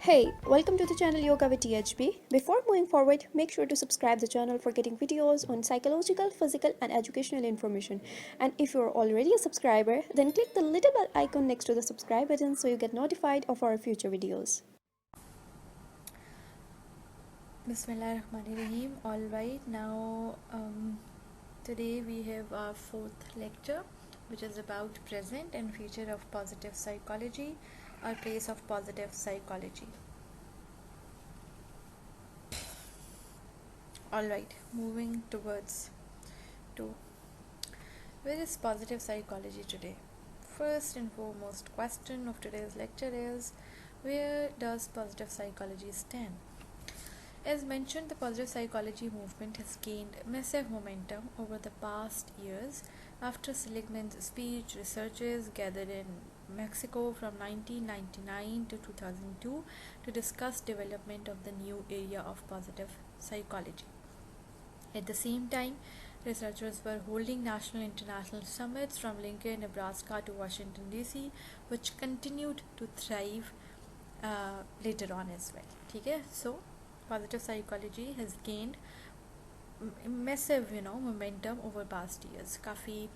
Hey, welcome to the channel Yoga with THB. Before moving forward, make sure to subscribe the channel for getting videos on psychological, physical and educational information. And if you're already a subscriber, then click the little bell icon next to the subscribe button so you get notified of our future videos. Bismillahirrahmanirrahim. All right, now today we have our fourth lecture, which is about present and future of positive psychology, or place of positive psychology. All right, moving towards to where is positive psychology today? First and foremost question of today's lecture is, where does positive psychology stand? As mentioned, the positive psychology movement has gained massive momentum over the past years after Seligman's speech. Researchers gathered in Mexico from 1999 to 2002 to discuss development of the new area of positive psychology. At the same time, researchers were holding national and international summits from Lincoln, Nebraska to Washington DC, which continued to thrive later on as well. Okay, so positive psychology has gained massive momentum over past years. काफ़ी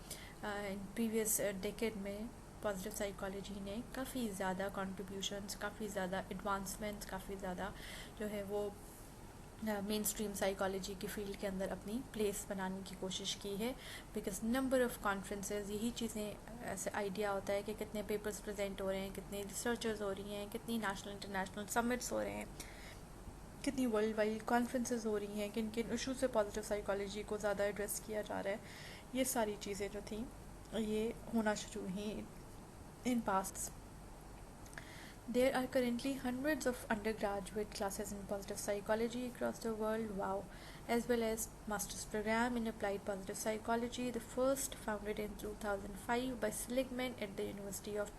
in previous decade में positive psychology ने काफ़ी ज़्यादा contributions, काफ़ी ज़्यादा advancements, काफ़ी ज़्यादा जो है वो मेन स्ट्रीम साइकोलॉजी की फील्ड के अंदर अपनी प्लेस बनाने की कोशिश की है. बिकॉज नंबर ऑफ़ कॉन्फ्रेंसेज, यही चीज़ें ऐसे आइडिया होता है कि कितने पेपर्स प्रेजेंट हो रहे हैं, कितने रिसर्चर्स हो रही हैं, कितनी नेशनल इंटरनेशनल समिट्स हो रहे हैं, कितनी वर्ल्ड वाइड कॉन्फ्रेंसेज हो रही हैं, किन किन इशू से पॉजिटिव साइकोलॉजी को ज़्यादा एड्रेस किया जा रहा है. ये सारी चीज़ें जो थी ये होना शुरू हुई in past. There are currently hundreds of undergraduate classes in positive psychology across the world, wow, as well as master's program in applied positive psychology, the first founded in 2005 by Seligman at the University of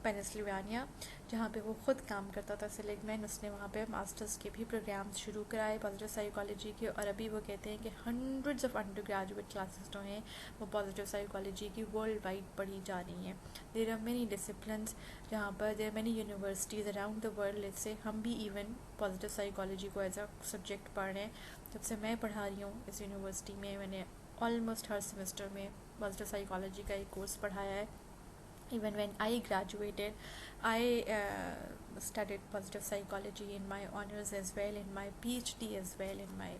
पेनिसिल्वानिया, जहाँ पे वो ख़ुद काम करता था. Seligman, उसने वहाँ पे मास्टर्स के भी प्रोग्राम्स शुरू कराए पॉजिटिव साइकोलॉजी के, और अभी वो कहते हैं कि hundreds of under graduate classes जो हैं वो पॉजिटिव साइकोलॉजी की वर्ल्ड वाइड पढ़ी जा रही हैं. देयर आर मेनी डिसिप्लिन्स जहाँ पर there many universities around the world. Let's say हम भी इवन पॉजिटिव साइकोलॉजी को एज अ सब्जेक्ट पढ़ रहे हैं. जब से मैं पढ़ा रही हूँ इस यूनिवर्सिटी में, मैंने ऑलमोस्ट हर सेमेस्टर में पॉजिटिव साइकोलॉजी का एक कोर्स पढ़ाया है. Even when I graduated, I studied positive psychology in my honors as well, in my PhD as well, in my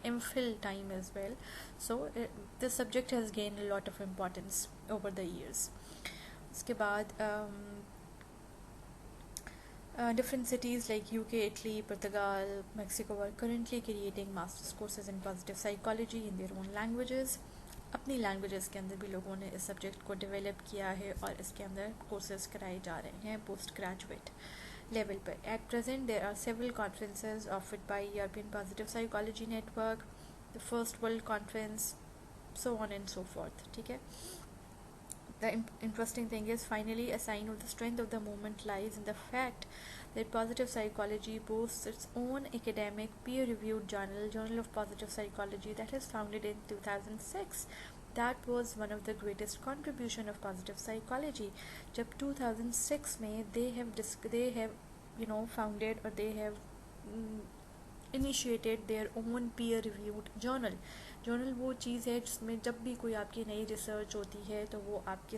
MPhil time as well. So this subject has gained a lot of importance over the years. उसके बाद different cities like UK, Italy, Portugal, Mexico are currently creating master's courses in positive psychology in their own languages. अपनी languages के अंदर भी लोगों ने इस subject को डेवलप किया है और इसके अंदर कोर्सेज कराए जा रहे हैं पोस्ट ग्रेजुएट लेवल पर. At present there are several conferences offered by European positive psychology network, the first world conference, so on and so forth. ठीक है. The interesting thing is, finally, a sign of the strength of the movement lies in the fact that positive psychology boasts its own academic peer-reviewed journal, Journal of Positive Psychology, that is founded in 2006. That was one of the greatest contribution of positive psychology. जब 2006 में they have founded, or they have initiated their own peer-reviewed journal. Journal वो चीज़ है जिसमें जब भी कोई आपकी नई रिसर्च होती है तो वो आपके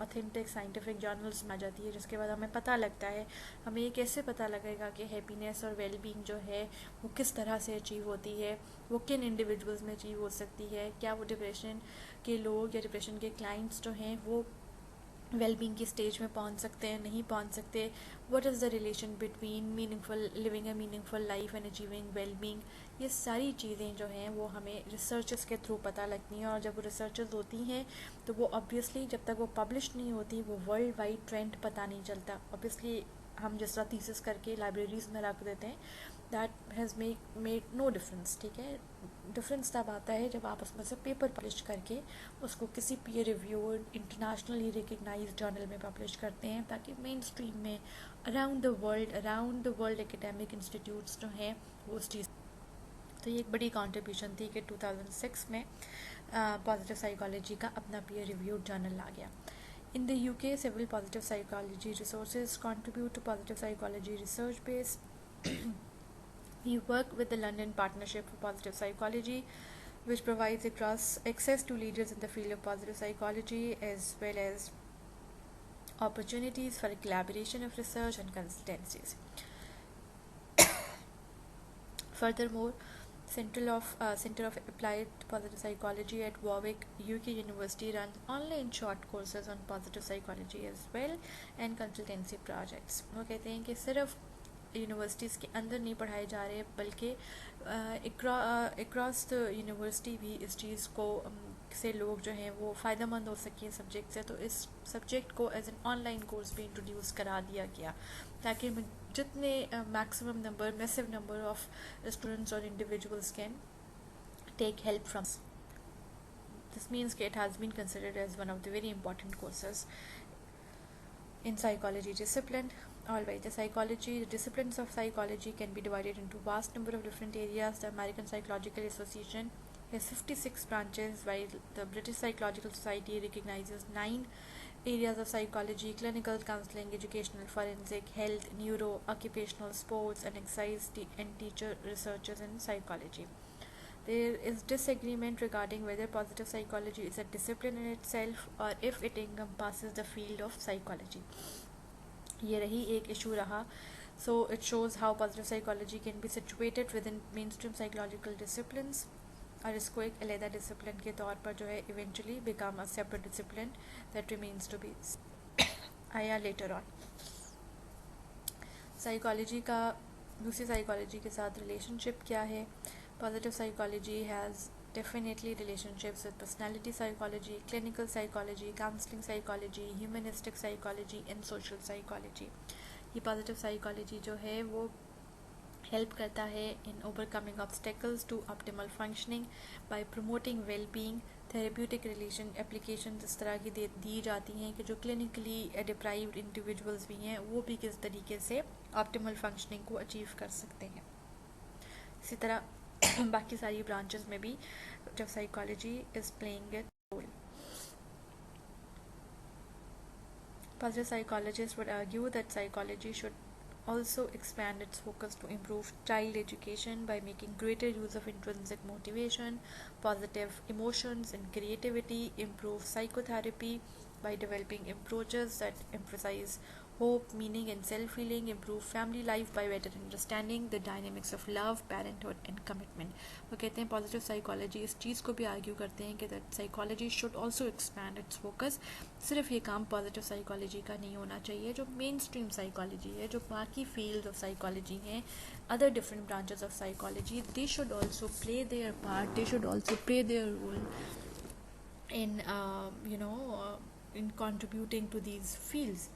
ऑथेंटिक साइंटिफिक जर्नल्स में आ जाती है, जिसके बाद हमें पता लगता है. हमें ये कैसे पता लगेगा कि हैप्पीनेस और वेलबींग जो है वो किस तरह से अचीव होती है, वो किन इंडिविजुअल्स में अचीव हो सकती है, क्या वो डिप्रेशन के लोग या डिप्रेशन के क्लाइंट्स जो हैं वो वेलबींग की स्टेज में पहुंच सकते हैं, नहीं पहुंच सकते. What is the relation between meaningful living a meaningful life and achieving wellbeing. ये सारी चीज़ें जो हैं वो हमें रिसर्चेस के थ्रू पता लगती हैं, और जब वो रिसर्चेस होती हैं तो वो ऑब्वियसली जब तक वो पब्लिश नहीं होती वो वर्ल्ड वाइड ट्रेंड पता नहीं चलता. ऑब्वियसली हम जिस तरह थीसिस करके लाइब्रेरीज़ में रख देते हैं, that has made no difference. ठीक है. डिफरेंस तब आता है जब आप उसमें से पेपर पब्लिश करके उसको किसी peer reviewed internationally recognize journal में पब्लिश करते हैं, ताकि मेन स्ट्रीम में around the world academic institutes जो हैं वो उस चीज़. तो ये एक बड़ी कंट्रीब्यूशन थी कि 2006 में पॉजिटिव साइकोलॉजी का अपना पीयर रिव्यूड जर्नल आ गया. In the UK, several positive psychology resources contribute to positive psychology research base. We work with the London Partnership for Positive Psychology, which provides across access to leaders in the field of positive psychology as well as opportunities for collaboration of research and consultancies. Furthermore, Center of Applied Positive Psychology at Warwick, UK University runs online short courses on positive psychology as well and consultancy projects. वो कहते हैं कि सिर्फ universities के अंदर नहीं पढ़ाए जा रहे बल्कि अक्रॉस द यूनिवर्सिटी भी इस चीज़ को से लोग जो हैं वो फ़ायदेमंद हो सकें सब्जेक्ट से, तो इस सब्जेक्ट को एज एन ऑनलाइन कोर्स भी इंट्रोड्यूस करा दिया गया ताकि जितने maximum number massive number of students or individuals can take help from. This means that it has been considered as one of the very important courses in psychology discipline. Alright, the disciplines of psychology can be divided into vast number of different areas. The American Psychological Association has 56 branches, while the British Psychological Society recognizes 9 areas of psychology: clinical counseling, educational, forensic, health, neuro, occupational, sports, and exercise and teacher researchers in psychology. There is disagreement regarding whether positive psychology is a discipline in itself or if it encompasses the field of psychology. ये रही एक issue रहा. So it shows how positive psychology can be situated within mainstream psychological disciplines, और इसको एक अलग discipline के तौर पर जो है eventually become a separate discipline that remains to be आया later on. साइकोलॉजी का दूसरी साइकोलॉजी के साथ रिलेशनशिप क्या है? Positive psychology has definitely relationships with personality psychology, clinical psychology, counseling psychology, humanistic psychology and social psychology. ये positive psychology जो है वो हेल्प करता है in overcoming obstacles to optimal functioning by promoting wellbeing. Therapeutic relation application इस तरह की दी जाती हैं कि जो क्लिनिकली डिप्राइव्ड इंडिविजुअल्स भी हैं वो भी किस तरीके से ऑप्टिमल फंक्शनिंग को अचीव कर सकते हैं. इसी तरह बाकी सारी ब्रांचेस में भी जब psychology is playing a role. Positive psychologists would argue that psychology should also expand its focus to improve child education by making greater use of intrinsic motivation, positive emotions, and creativity, improve psychotherapy by developing approaches that emphasize hope, meaning, and self-healing, improve family life by better understanding the dynamics of love, parenthood, and commitment. वो कहते हैं positive psychology इस चीज़ को भी argue करते हैं कि that psychology should also expand it's focus. सिर्फ ये काम पॉजिटिव साइकोलॉजी का नहीं होना चाहिए. जो मेन स्ट्रीम साइकोलॉजी है, जो बाकी फील्ड ऑफ साइकोलॉजी हैं, other different branches of psychology, they should also play their part, they should also play their role in in contributing to these fields.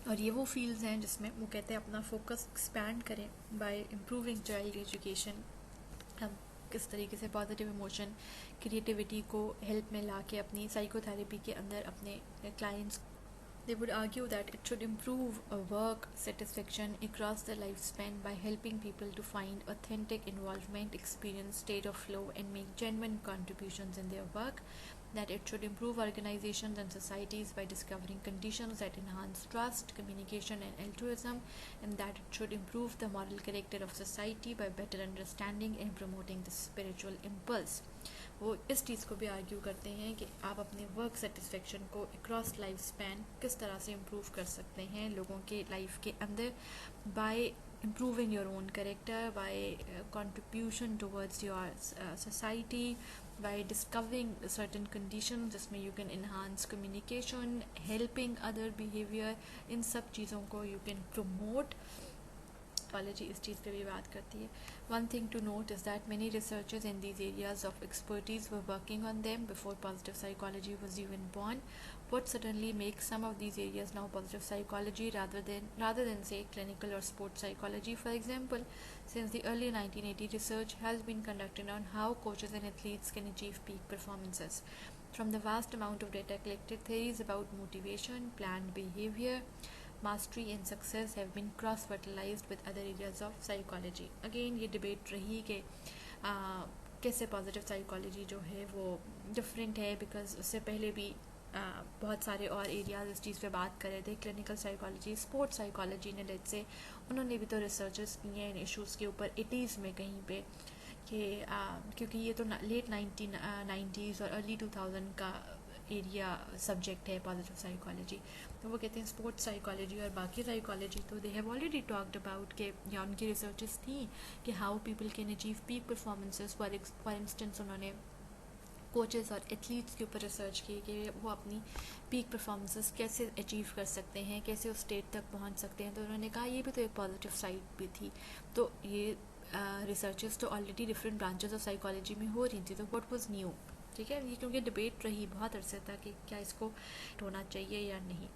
और ये वो फील्ड्स हैं जिसमें वो कहते हैं अपना फोकस एक्सपैंड करें बाय इम्प्रूविंग चाइल्ड एजुकेशन. हम किस तरीके से पॉजिटिव इमोशन क्रिएटिविटी को हेल्प में ला के अपनी साइकोथेरेपी के अंदर अपने clients. They would argue that it should improve work satisfaction across the lifespan by helping people to find authentic involvement, experience state of flow, and make genuine contributions in their work. That it should improve organizations and societies by discovering conditions that enhance trust, communication, and altruism, and that it should improve the moral character of society by better understanding and promoting the spiritual impulse. वो इस चीज़ को भी argue करते हैं कि आप अपने work satisfaction को अक्रॉस लाइफ स्पैन किस तरह से इम्प्रूव कर सकते हैं लोगों के लाइफ के अंदर bye improving your own character, by contribution towards your society, by discovering certain conditions जिसमें you can enhance communication, helping other behavior. इन सब चीज़ों को you can promote. Psychology इस चीज़ पे भी बात करती है. One thing to note is that many researchers in these areas of expertise were working on them before positive psychology was even born. What suddenly makes some of these areas now positive psychology rather than say clinical or sports psychology? For example, since the early 1980s, research has been conducted on how coaches and athletes can achieve peak performances. From the vast amount of data collected, theories about motivation, planned behavior, mastery and success have been cross-fertilized with other areas of psychology. Again, ये debate रही कि कैसे positive psychology जो है वो different है, because उससे पहले भी बहुत सारे और एरियाज इस चीज़ पे बात कर रहे थे, क्लिनिकल साइकोलॉजी, स्पोर्ट्स साइकोलॉजी ने लेट से उन्होंने भी तो रिसर्चेस किए हैं इन इश्यूज़ के ऊपर 80s में कहीं पे कि क्योंकि ये तो लेट 1990s और अर्ली 2000 का एरिया सब्जेक्ट है पॉजिटिव साइकोलॉजी। तो वो कहते हैं स्पोर्ट्स साइकोलॉजी और बाकी साइकोलॉजी तो they have already talked about के, या उनकी रिसर्चेस थी कि how people can achieve peak performances. For instance उन्होंने कोचेस और एथलीट्स के ऊपर रिसर्च की कि वो अपनी पीक परफॉर्मेंसेस कैसे अचीव कर सकते हैं, कैसे उस स्टेट तक पहुंच सकते हैं। तो उन्होंने कहा ये भी तो एक पॉजिटिव साइड भी थी। तो ये रिसर्चेस तो already different branches of psychology में हो रही थी, तो व्हाट वाज न्यू। ठीक है, ये क्योंकि डिबेट रही बहुत अरसे तक कि क्या इसको होना चाहिए या नहीं।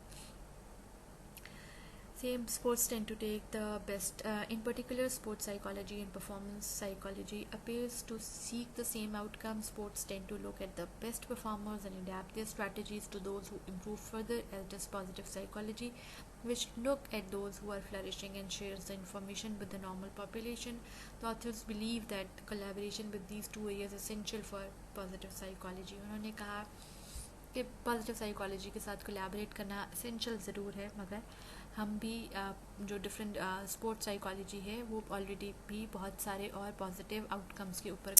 Same sports tend to take the best. In particular, sports psychology and performance psychology appears to seek the same outcome. Sports tend to look at the best performers and adapt their strategies to those who improve further, as does positive psychology, which look at those who are flourishing and shares the information with the normal population. The authors believe that collaboration with these two areas is essential for positive psychology. उन्होंने कहा कि positive psychology के साथ collaborate करना essential ज़रूर है, मगर हम भी जो डिफरेंट स्पोर्ट्स साइकोलॉजी है वो ऑलरेडी भी बहुत सारे और पॉजिटिव आउटकम्स के ऊपर